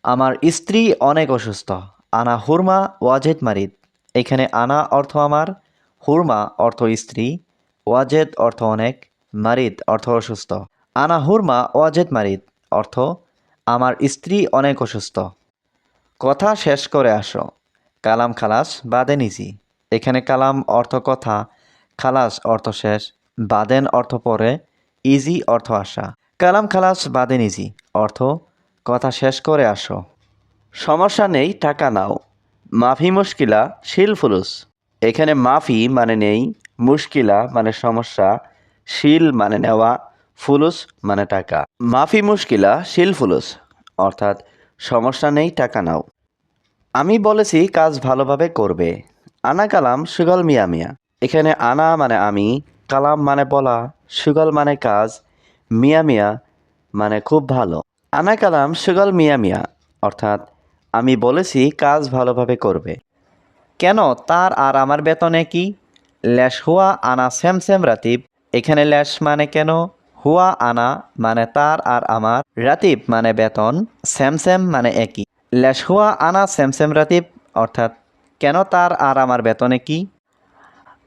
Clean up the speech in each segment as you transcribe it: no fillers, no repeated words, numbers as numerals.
আমার স্ত্রী অনেক অসুস্থ। আনা হুরমা ওয়াজেদ মারিদ। এখানে আনা অর্থ আমার, হুরমা অর্থ স্ত্রী, ওয়াজেদ অর্থ অনেক, মারিদ অর্থ অসুস্থ। আনা হুরমা ওয়াজেদ মারিদ অর্থ আমার স্ত্রী অনেক অসুস্থ। কথা শেষ করে আসো। কালাম খালাস বাদে নিজি। এখানে কালাম অর্থ কথা, খালাস অর্থ শেষ, বাদেন অর্থ পরে, ইজি অর্থ আসা। কালাম খালাস বাদে নিজি অর্থ কথা শেষ করে আসো। সমস্যা নেই টাকা নাও। মাফি মুশকিলা শিল ফুলুস। এখানে মাফি মানে নেই, মুশকিলা মানে সমস্যা, শিল মানে নেওয়া, ফুলুস মানে টাকা। মাফি মুশকিলা শিল ফুলুস অর্থাৎ সমস্যা নেই টাকা নাও। আমি বলেছি কাজ ভালোভাবে করবে। আনা কালাম সুগল মিয়া মিয়া। এখানে আনা মানে আমি, কালাম মানে বলা, সুগল মানে কাজ, মিয়া মিয়া মানে খুব ভালো। আনা কালাম সুগল মিয়া মিয়া অর্থাৎ আমি বলেছি কাজ ভালোভাবে করবে। কেন তার আর আমার বেতনে কি? ল্যাশ হুয়া আনা সেম সেম রাতিব। এখানে ল্যাশ মানে কেন, হুয়া আনা মানে তার আর আমার, রাতিব মানে বেতন, সেম সেম মানে একই। ল্যাশ হুয়া আনা সেম সেম রাতিব অর্থাৎ কেন তার আর আমার বেতনে কি?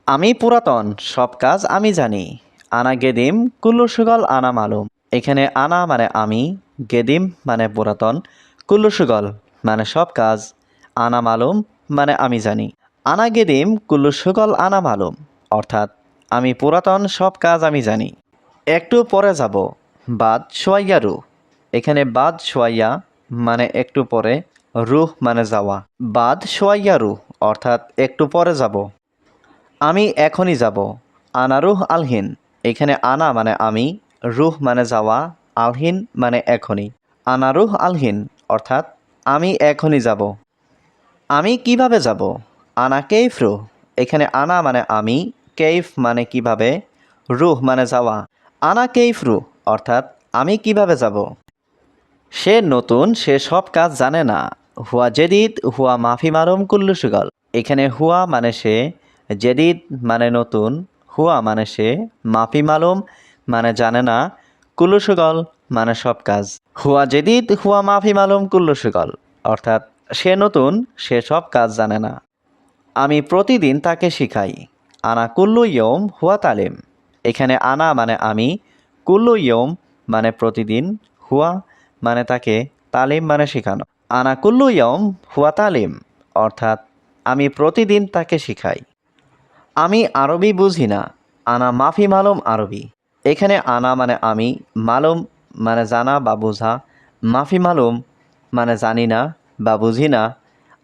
আমি পুরাতন, সব কাজ আমি জানি। আনা গেদিম কুল্লু সুগল আনা মালুম। এখানে আনা মানে আমি, গেদিম মানে পুরাতন, কুল্লু সুগল মানে সব কাজ, আনা মালুম মানে আমি জানি। আনা গেদিম কুল্লু সুগল আনা মালুম অর্থাৎ আমি পুরাতন, সব কাজ আমি জানি। একটু পরে যাব। বাদ সোয়াইয়া রুহ। এখানে বাদ সোয়াইয়া মানে একটু পরে, রুহ মানে যাওয়া। বাদ সোয়াইয়া রুহ অর্থাৎ একটু পরে যাব। আমি এখনই যাব। আনা রুহ আলহিন। এখানে আনা মানে আমি, রুহ মানে যাওয়া, আলহিন মানে এখনই। আনা রুহ আলহিন অর্থাৎ আমি এখনই যাব। আমি কিভাবে যাব? আনা কেইফ রুহ। এখানে আনা মানে আমি, কেইফ মানে কিভাবে, রুহ মানে যাওয়া। আনা কেইফ রুহ অর্থাৎ আমি কিভাবে যাব। সে নতুন, সে সব কাজ জানে না। হুয়া জেদিদ হুয়া মাফি মারুম কুল্লু সুগল। এখানে হুয়া মানে সে, জেদিদ মানে নতুন, হুয়া মানে সে, মাফি মালুম মানে জানে না, কুল্লু সুগল মানে সব কাজ। হুয়া জেদিদ হুয়া মাফি মালুম কুল্লু সুগল অর্থাৎ সে নতুন, সে সব কাজ জানে না। আমি প্রতিদিন তাকে শিখাই। আনা কুল্লু ইয়ম হুয়া তালিম। এখানে আনা মানে আমি, কুল্লু ইয়ম মানে প্রতিদিন, হুয়া মানে তাকে, তালিম মানে শেখানো। আনা কুল্লু ইয়ম হুয়া তালিম অর্থাৎ আমি প্রতিদিন তাকে শিখাই। আমি আরবি বুঝি না। আনা মাফি মালুম আরবি। এখানে আনা মানে আমি, মালুম মানে জানা বা বোঝা, মাফি মালুম মানে জানি না বা বুঝি না,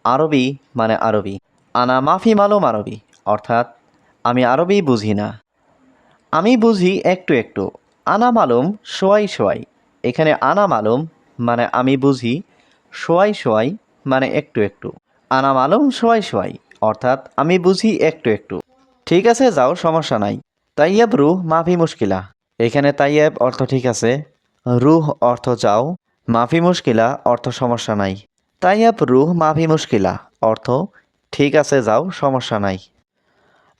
আরবি মানে আরবি। আনা মাফি মালুম আরবি অর্থাৎ আমি আরবি বুঝি না। আমি বুঝি একটু একটু। আনা মালুম সোয়াই সোয়াই। এখানে আনা মালুম মানে আমি বুঝি, সোয়াই সোয়াই মানে একটু একটু। আনা মালুম সোয়াই সোয়াই অর্থাৎ আমি বুঝি একটু একটু। ঠিক আছে যাও, সমস্যা নাই। তাইয়াব রুহ মাফি মুশকিলা। এখানে তাইয়াব অর্থ ঠিক আছে, রুহ অর্থ যাও, মাফি মুশকিলা অর্থ সমস্যা নাই। তাইয়াব রুহ মাফি মুশকিলা অর্থ ঠিক আছে যাও, সমস্যা নাই।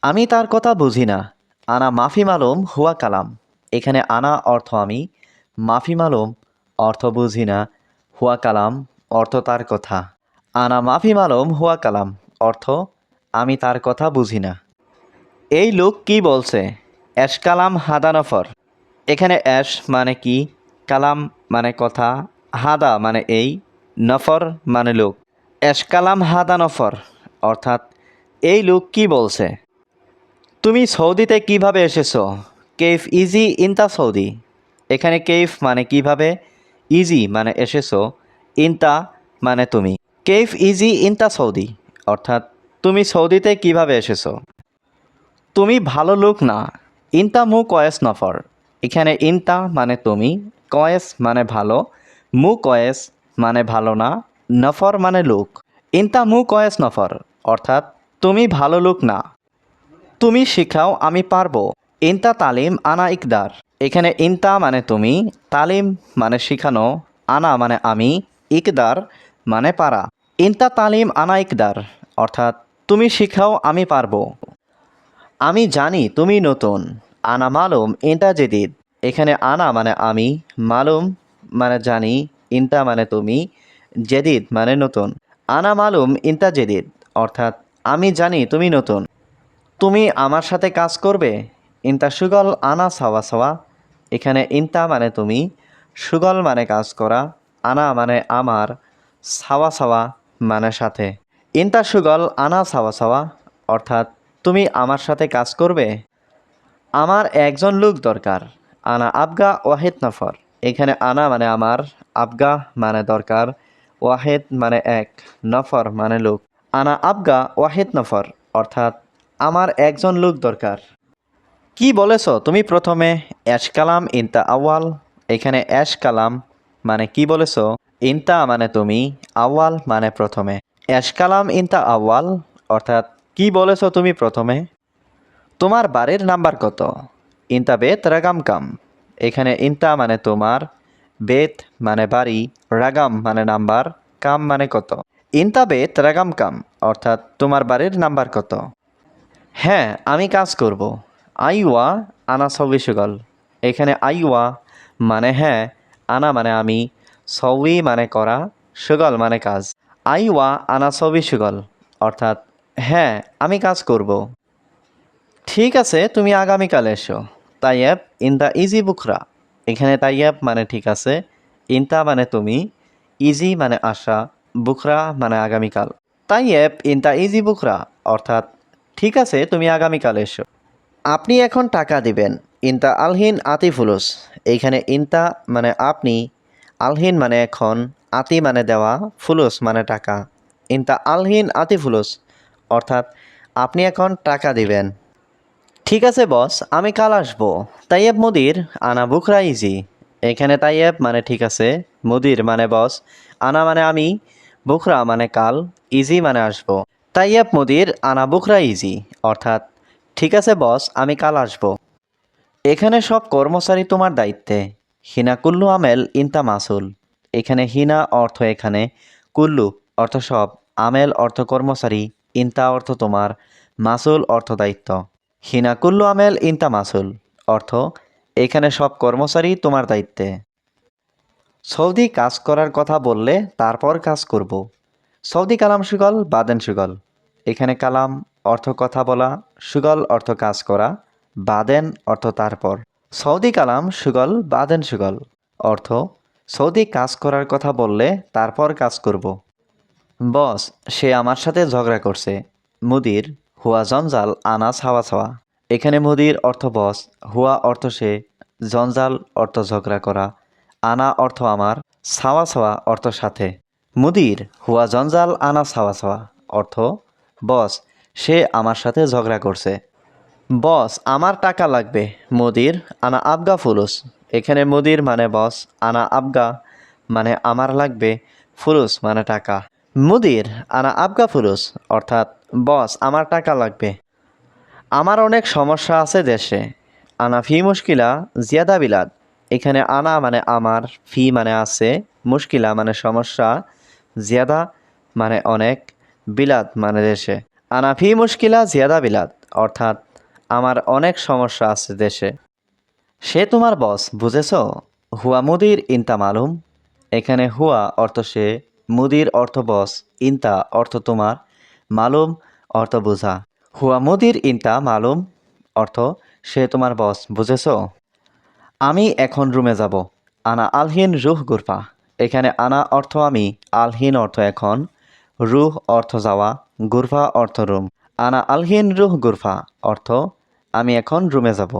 আমি তার কথা বুঝি না। আনা মাফি মালুম হুয়া কালাম। এখানে আনা অর্থ আমি, মাফি মালুম অর্থ বুঝি না, হুয়া কালাম অর্থ তার কথা। আনা মাফি মালুম হুয়া কালাম অর্থ আমি তার কথা বুঝি না। এই লোক কি বলছে? অ্যাশ কালাম হাদা নফর। এখানে অ্যাশ মানে কি, কালাম মানে কথা, হাদা মানে এই, নফর মানে লোক। অ্যাশ কালাম হাদা নফর অর্থাৎ এই লোক কি বলছে। তুমি সৌদিতে কিভাবে এসেছো? কেফ ইজি ইনতা সৌদি। এখানে কেফ মানে কিভাবে, ইজি মানে এসেছো, ইনতা মানে তুমি। কেফ ইজি ইনতা সৌদি অর্থাৎ তুমি সৌদিতে কিভাবে এসেছো। তুমি ভালো লোক না। ইনতা মু কয়েস নফর। এখানে ইনতা মানে তুমি, কয়েস মানে ভালো, মু কয়েস মানে ভালো না, নফর মানে লোক। ইনতা মু কয়েস নফর অর্থাৎ তুমি ভালো লোক না। তুমি শিখাও আমি পারবো। ইনতা তালিম আনা ইকদার। এখানে ইনতা মানে তুমি, তালিম মানে শিখানো, আনা মানে আমি, ইকদার মানে পারা। ইনতা তালিম আনা ইকদার অর্থাৎ তুমি শিখাও আমি পারবো। আমি জানি তুমি নতুন। আনা মালুম ইনতা জেদিদ। এখানে আনা মানে আমি, মালুম মানে জানি, ইনতা মানে তুমি, জেদিদ মানে নতুন। আনা মালুম ইনতা জেদিদ অর্থাৎ আমি জানি তুমি নতুন। তুমি আমার সাথে কাজ করবে? ইনতা সুগল আনা সাওয়া সাওয়া। এখানে ইনতা মানে তুমি, সুগল মানে কাজ করা, আনা মানে আমার, সাওয়া সাওয়া মানে সাথে। ইনতা সুগল আনা সাওয়া সাওয়া অর্থাৎ তুমি আমার সাথে কাজ করবে? আমার একজন লোক দরকার। আনা আবগা ওয়াহিদ নফর। এখানে আনা মানে আমার, আবগা মানে দরকার, ওয়াহেদ মানে এক, নফর মানে লোক। আনা আবগা ওয়াহিদ নফর অর্থাৎ আমার একজন লোক দরকার। কি বলেছ তুমি প্রথমে? অ্যাশ কালাম ইনতা আওয়াল। এখানে অ্যাশ কালাম মানে কি বলেছ, ইনতা মানে তুমি, আওয়াল মানে প্রথমে। অ্যাশ কালাম ইনতা আওয়াল অর্থাৎ কি বলেছ তুমি প্রথমে? তোমার বাড়ির নাম্বার কত? ইনতা বেত রাগাম কাম। এখানে ইনতা মানে তোমার, বেত মানে বাড়ি, রাগাম মানে নাম্বার, কাম মানে কত। ইনতা বেত রাগাম কাম অর্থাৎ তোমার বাড়ির নাম্বার কত? হ্যাঁ আমি কাজ করব। আইওয়া আনা সবই সুগল। এখানে আইওয়া মানে হ্যাঁ, আনা মানে আমি, সবই মানে করা, সুগল মানে কাজ। আইওয়া আনা সবই সুগল অর্থাৎ হ্যাঁ আমি কাজ করব। ঠিক আছে তুমি আগামীকাল এসো। তাইয়েব ইনতা ইজি বুকরা। এখানে তাইয়েব মানে ঠিক আছে, ইনতা মানে তুমি, ইজি মানে আশা, বুকরা মানে আগামীকাল। তাইয়েব ইনতা ইজি বুকরা অর্থাৎ ঠিক আছে তুমি আগামীকাল এসো। আপনি এখন টাকা দিবেন। ইনতা আলহিন আতি ফুলুস। এইখানে ইনতা মানে আপনি, আলহিন মানে এখন, আতি মানে দেওয়া, ফুলুস মানে টাকা। ইনতা আলহিন আতি ফুলুস অর্থাৎ আপনি এখন টাকা দিবেন। ঠিক আছে বস, আমি কাল আসবো। তাইয়েব মুদির আনা বুকরা ইজি। এখানে তাইয়েব মানে ঠিক আছে, মুদির মানে বস, আনা মানে আমি, বুকরা মানে কাল, ইজি মানে আসবো। তাইয়েব মুদির আনা বুকরা ইজি অর্থাৎ ঠিক আছে বস আমি কাল আসবো। এখানে সব কর্মচারী তোমার দায়িত্বে। হিনা কুল্লু আমেল ইনতা মাসুল। এখানে হিনা অর্থ এখানে, কুল্লু অর্থ সব, আমেল অর্থ কর্মচারী, ইনতা অর্থ তোমার, মাসুল অর্থ দায়িত্ব। হিনা কুল্লু আমেল ইনতা মাসুল অর্থ এখানে সব কর্মচারী তোমার দায়িত্বে। সৌদি কাজ করার কথা বললে তারপর কাজ করব। সৌদি কালাম সুগল বাদেন সুগল। এখানে কালাম অর্থ কথা বলা, সুগল অর্থ কাজ করা, বাদেন অর্থ তারপর। সৌদি কালাম সুগল বাদেন সুগল অর্থ সৌদি কাজ করার কথা বললে তারপর কাজ করব। বস সে আমার সাথে ঝগড়া করছে। মুদির হুয়া জঞ্জাল আনাস হাওয়া ছাওয়া। এখানে মুদির অর্থ বস, হুয়া অর্থ সে, জঞ্জাল অর্থ ঝগড়া করা, আনা অর্থ আমার, ছাওয়া ছাওয়া অর্থ সাথে। মুদির হুয়া জঞ্জাল আনা ছাওয়া ছাওয়া অর্থ বস সে আমার সাথে ঝগড়া করছে। বস আমার টাকা লাগবে। মুদির আনা আবগা ফুলুস। এখানে মুদির মানে বস, আনা আবগা মানে আমার লাগবে, ফুলুস মানে টাকা। মুদির আনা আবগা ফুলুস অর্থাৎ বস আমার টাকা লাগবে। আমার অনেক সমস্যা আছে দেশে। আনা ফি মুশকিলা জিয়াদা বিলাদ। এখানে আনা মানে আমার, ফি মানে আছে, মুশকিলা মানে সমস্যা, জিয়াদা মানে অনেক, বিলাদ মানে দেশে। আনা ফি মুশকিলা জিয়াদা বিলাদ অর্থাৎ আমার অনেক সমস্যা আছে দেশে। সে তোমার বস বুঝেছ? হুয়া মুদির ইনতা মালুম। এখানে হুয়া অর্থ সে, মুদির অর্থ বস, ইনতা অর্থ তোমার, মালুম অর্থ বোঝা। হুয়া মুদির ইনতা মালুম অর্থ সে তোমার বস বুঝেছ? আমি এখন রুমে যাব। আনা আলহিন রুহ গুরফা। এখানে আনা অর্থ আমি, আলহিন অর্থ এখন, রুহ অর্থ যাওয়া, গুরফা অর্থ রুম। আনা আলহিন রুহ গুরফা অর্থ আমি এখন রুমে যাব।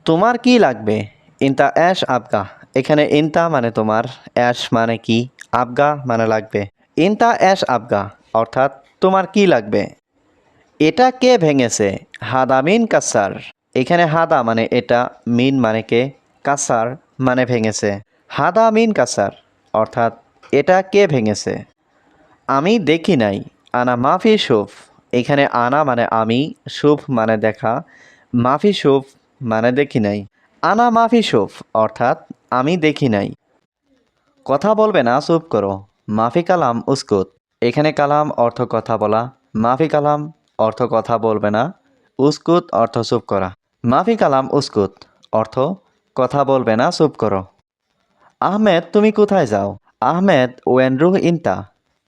তোমার কি লাগবে? ইনতা অ্যাশ আবগা। এখানে ইনতা মানে তোমার, অ্যাশ মানে কি, আবগা মানে লাগবে। ইনতা অ্যাশ আবগা অর্থাৎ তোমার কি লাগবে। এটা কে ভেঙেছে? হাদা মিন কাসার। এখানে হাদা মানে এটা, মিন মানে কে, কাসার মানে ভেঙেছে। হাদা মিন কাসার অর্থাৎ এটা কে ভেঙেছে। আমি দেখি নাই। আনা মাফি শুফ। এখানে আনা মানে আমি, শুফ মানে দেখা, মাফি শুফ মানে দেখি নাই। আনা মাফি শুফ অর্থাৎ আমি দেখি নাই। কথা বলবে না চুপ করো। মাফি কালাম উস্কুত। এখানে কালাম অর্থ কথা বলা, মাফি কালাম অর্থ কথা বলবে না, উস্কুত অর্থ চুপ করা। মাফি কালাম উস্কুত অর্থ কথা বলবে না চুপ করো। আহমেদ তুমি কোথায় যাও? আহমেদ ওয়েন রুহ ইনতা।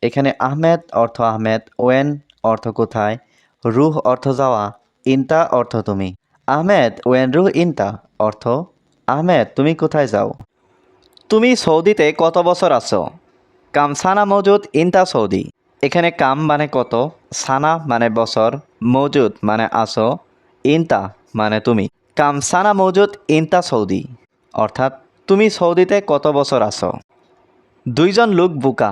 এখানে আহমেদ অর্থ আহমেদ, ওয়েন অর্থ কোথায়, রুহ অর্থ যাওয়া, ইনতা অর্থ তুমি। আহমেদ ওয়েন রুহ ইনতা অর্থ আহমেদ তুমি কোথায় যাও। তুমি সৌদিতে কত বছর আছো? কাম সানা মজুদ ইনতা সৌদি। এখানে কাম মানে কত, সানা মানে বছর, মজুদ মানে আসো, ইনতা মানে তুমি। কাম সানা মজুদ ইনতা সৌদি অর্থাৎ তুমি সৌদিতে কত বছর আছো। দুইজন লোক বোকা,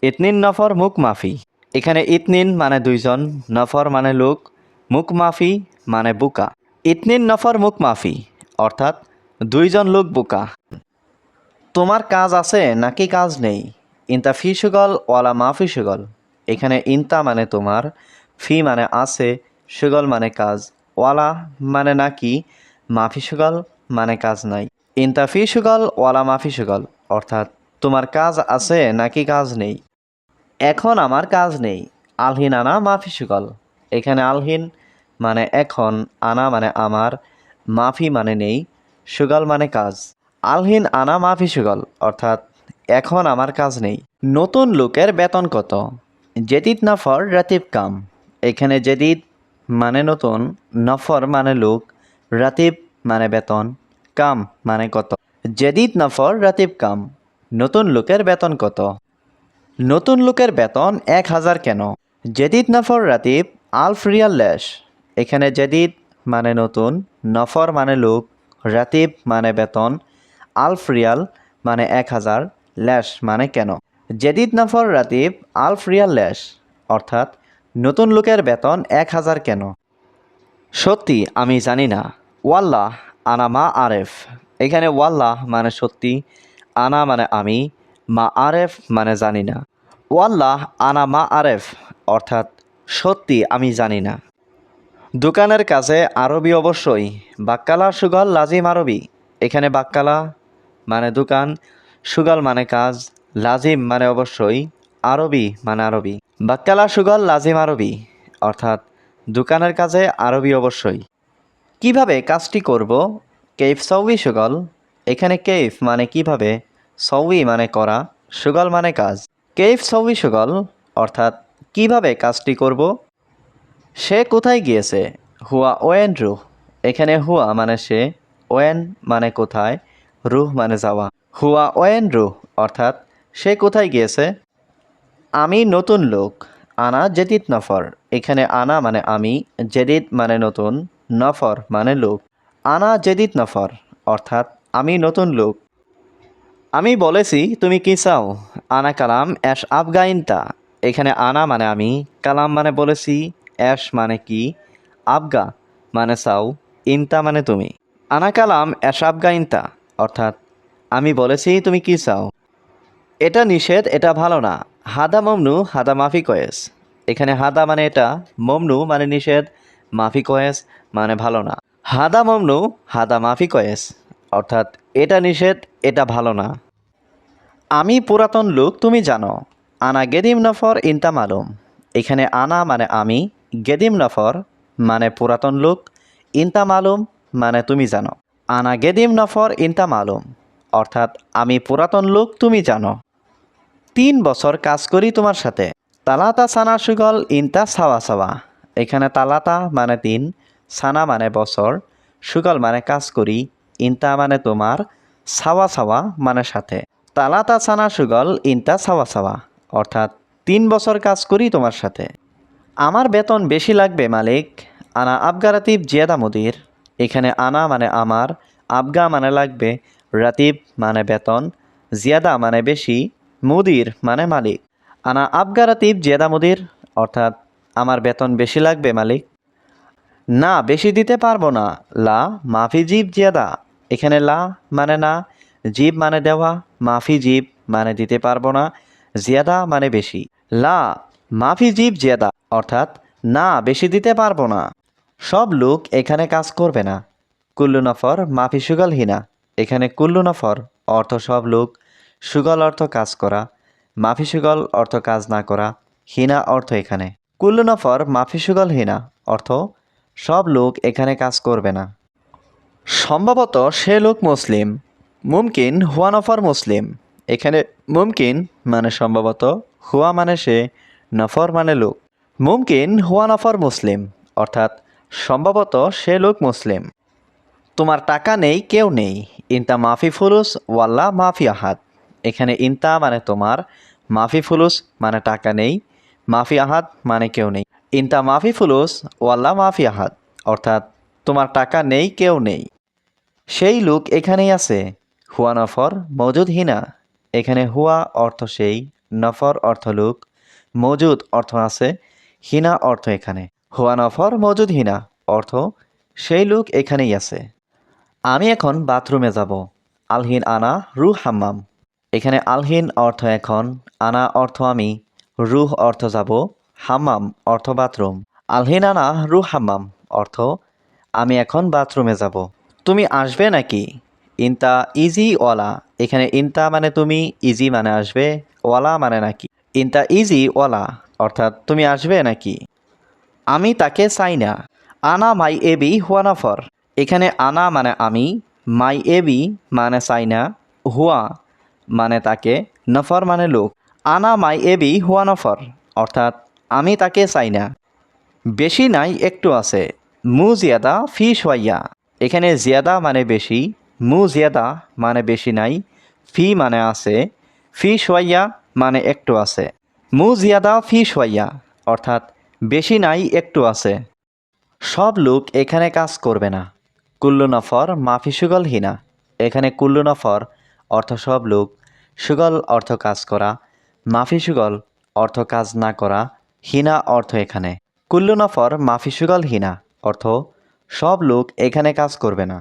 ইতনিন নফর মুখ মাফি। এখানে ইতনিন মানে দুইজন, নফর মানে লোক, মুখ মাফি মানে বোকা। ইতনিন নফর মুখ মাফি অর্থাৎ দুইজন লোক বোকা। তোমার কাজ আছে নাকি কাজ নেই? ইনতা ফি সুগল ওয়ালা মাফি সুগল। এখানে ইনতা মানে তোমার, ফি মানে আছে, সুগল মানে কাজ, ওয়ালা মানে নাকি, মাফি সুগল মানে কাজ নাই। ইনতা ফি সুগল ওয়ালা মাফি সুগল অর্থাৎ তোমার কাজ আছে নাকি কাজ নেই। এখন আমার কাজ নেই, আলহিন আনা মাফি সুগল। এখানে আলহিন মানে এখন, আনা মানে আমার, মাফি মানে নেই, সুগল মানে কাজ। আলহিন আনা মাফি সুগল অর্থাৎ এখন আমার কাজ নেই। নতুন লোকের বেতন কত? জেদিদ নফর রাতিব কাম। এখানে জেদিদ মানে নতুন, নফর মানে লোক, রাতিব মানে বেতন, কাম মানে কত। জেদিদ নফর রাতিব কাম। নতুন লোকের বেতন কত? নতুন লোকের বেতন 1000 কেন? জেদিদ নফর রাতিব আলফ রিয়াল লেশ। এখানে জেদিদ মানে নতুন, নফর মানে লোক, রাতিব মানে বেতন, আলফ রিয়াল মানে 1000, লেশ মানে কেন। জেদিদ নফর রাতিব আলফ রিয়াল লেশ অর্থাৎ নতুন লোকের বেতন 1000 কেন। সত্যি আমি জানি না, ওয়াল্লাহ আনা মা আরেফ। এখানে ওয়াল্লাহ মানে সত্যি, আনা মানে আমি, মা আরেফ মানে জানি না। ওয়াল্লাহ আনা মা আরেফ অর্থাৎ সত্যি আমি জানি না। দোকানের কাছে আরবি অবশ্যই, বাক্কালা সুগল লাজিম আরবি। এখানে বাক্কালা মানে দোকান, সুগল মানে কাজ, লাজিম মানে অবশ্যই, আরবি মানে আরবি। বাক্কালা সুগল লাজিম আরবি অর্থাৎ দোকানের কাজে আরবি অবশ্যই। কিভাবে কাজটি করব? কেইফ সৌই সুগল। এখানে কেইফ মানে কিভাবে, সৌই মানে করা, সুগল মানে কাজ। কেইফ সৌই সুগল অর্থাৎ কিভাবে কাজটি করব। সে কোথায় গিয়েছে? হুয়া ওয়েন রুহ। এখানে হুয়া মানে সে, ওয়েন মানে কোথায়, রুহ মানে যাওয়া। হুয়া ওয়েন রুহ অর্থাৎ সে কোথায় গিয়েছে। আমি নতুন লোক, আনা জেদিদ নফর। এখানে আনা মানে আমি, জেদিদ মানে নতুন, নফর মানে লোক। আনা জেদিদ নফর অর্থাৎ আমি নতুন লোক। আমি বলেছি তুমি কি চাও? আনা কালাম অ্যাশ আফগাইনতা। এখানে আনা মানে আমি, কালাম মানে বলেছি, অ্যাশ মানে কি, আফগা মানে চাও, ইনতা মানে তুমি। আনা কালাম অ্যাশ আফগাইনতা অর্থাৎ আমি বলেছি তুমি কি চাও। এটা নিষেধ, এটা ভালো না। হাদা মমনু হাদা মাফি কয়েস। এখানে হাদা মানে এটা, মমনু মানে নিষেধ, মাফি কয়েস মানে ভালো না। হাদা মমনু হাদা মাফি কয়েস অর্থাৎ এটা নিষেধ, এটা ভালো না। আমি পুরাতন লোক তুমি জানো। আনা গেদিম নফর ইনতা মালুম। এখানে আনা মানে আমি, গেদিম নফর মানে পুরাতন লোক, ইনতা মালুম মানে তুমি জানো। আনা গেদিম নফর ইনতা মালুম অর্থাৎ আমি পুরাতন লোক তুমি জানো। 3 বছর কাজ করি তোমার সাথে। তালাতা সানা সুগল ইনতা সাওয়া সাওয়া। এখানে তালাতা মানে 3, সানা মানে বছর, সুগল মানে কাজ করি, ইনতা মানে তোমার, সাওয়া সাওয়া মানে সাথে। তালাতা সানা সুগল ইনতা সাওয়া সাওয়া অর্থাৎ 3 বছর কাজ করি তোমার সাথে। আমার বেতন বেশি লাগবে মালিক। আনা আবগা রাতিব জিয়াদা মুদির। এখানে আনা মানে আমার, আবগা মানে লাগবে, রাতিব মানে বেতন, জিয়াদা মানে বেশি, মুদির মানে মালিক। আনা আবগা রাতিব জিয়াদা মুদির অর্থাৎ আমার বেতন বেশি লাগবে মালিক। না বেশি দিতে পারবো না, লা মাফি জিব জিয়াদা। এখানে লা মানে না, জিব মানে দেওয়া, মাফি জিব মানে দিতে পারবো না, জিয়াদা মানে বেশি। লা মাফি জিব জিয়াদা অর্থাৎ না বেশি দিতে পারবো না। সব লোক এখানে কাজ করবে না। কুল্লু নফর মাফি সুগল হিনা। এখানে কুল্লু নফর অর্থ সব লোক, সুগল অর্থ কাজ করা, মাফি সুগল অর্থ কাজ না করা, হিনা অর্থ এখানে। কুল্লু নফর মাফি সুগল হিনা অর্থ সব লোক এখানে কাজ করবে না। সম্ভবত সে লোক মুসলিম। মুমকিন হুয়া নফর মুসলিম। এখানে মুমকিন মানে সম্ভবত, হুয়া মানে সে, নফর মানে লোক। মুমকিন হুয়া নফর মুসলিম, অর্থাৎ সম্ভবত সে লোক মুসলিম। তোমার টাকা নেই, কেউ নেই। ইনতা মাফি ফুলুস ওয়াল্লা মাফি আহাদ। এখানে ইনতা মানে তোমার, মাফি ফুলুস মানে টাকা নেই, মাফি আহাদ মানে কেউ নেই। ইনতা মাফি ফুলুস ওয়াল্লা মাফি আহাদ, অর্থাৎ তোমার টাকা নেই, কেউ নেই। সেই লোক এখানেই আছে। হুয়া নফর মজুদ হিনা। এখানে হুয়া অর্থ সেই, নফর অর্থ লোক, মজুদ অর্থ আছে, হিনা অর্থ এখানে। হুয়া নফর মজুদ হিনা অর্থ সেই লোক এখানেই আছে। আমি এখন বাথরুমে যাব। আলহিন আনা রুহ হাম্মাম। এখানে আলহিন অর্থ এখন, আনা অর্থ আমি, রুহ অর্থ যাব, হাম্মাম অর্থ বাথরুম। আলহিন আনা রুহ হাম্মাম অর্থ আমি এখন বাথরুমে যাব। তুমি আসবে নাকি? ইনতা ইজি ওয়ালা। এখানে ইনতা মানে তুমি, ইজি মানে আসবে, ওয়ালা মানে নাকি। ইনতা ইজি ওয়ালা অর্থাৎ তুমি আসবে নাকি। আমি তাকে চাই না। আনা মাই এবি হুয়া নফর। এখানে আনা মানে আমি, মাই এবি মানে চাই না, হুয়া মানে তাকে, নফর মানে লোক। আনা মাই এবি হুয়া নফর অর্থাৎ আমি তাকে চাই না। বেশি নাই, একটু আছে। মু জিয়াদা ফি সোয়াইয়া। এখানে জিয়াদা মানে বেশি, মু জিয়াদা মানে বেশি নাই, ফি মানে আছে, ফি সোয়াইয়া মানে একটু আছে। মু জিয়াদা ফি সোয়াইয়া অর্থাৎ বেশি নাই, একটু আছে। সব লোক এখানে কাজ করবে না। কুল্লু নফর মাফি সুগল হিনা। এখানে কুল্লু নফর অর্থ সব লোক, সুগল অর্থ কাজ করা, মাফি সুগল অর্থ কাজ না করা, হিনা অর্থ এখানে। কুল্লু নফর মাফি সুগল হিনা অর্থ সব লোক এখানে কাজ করবে না।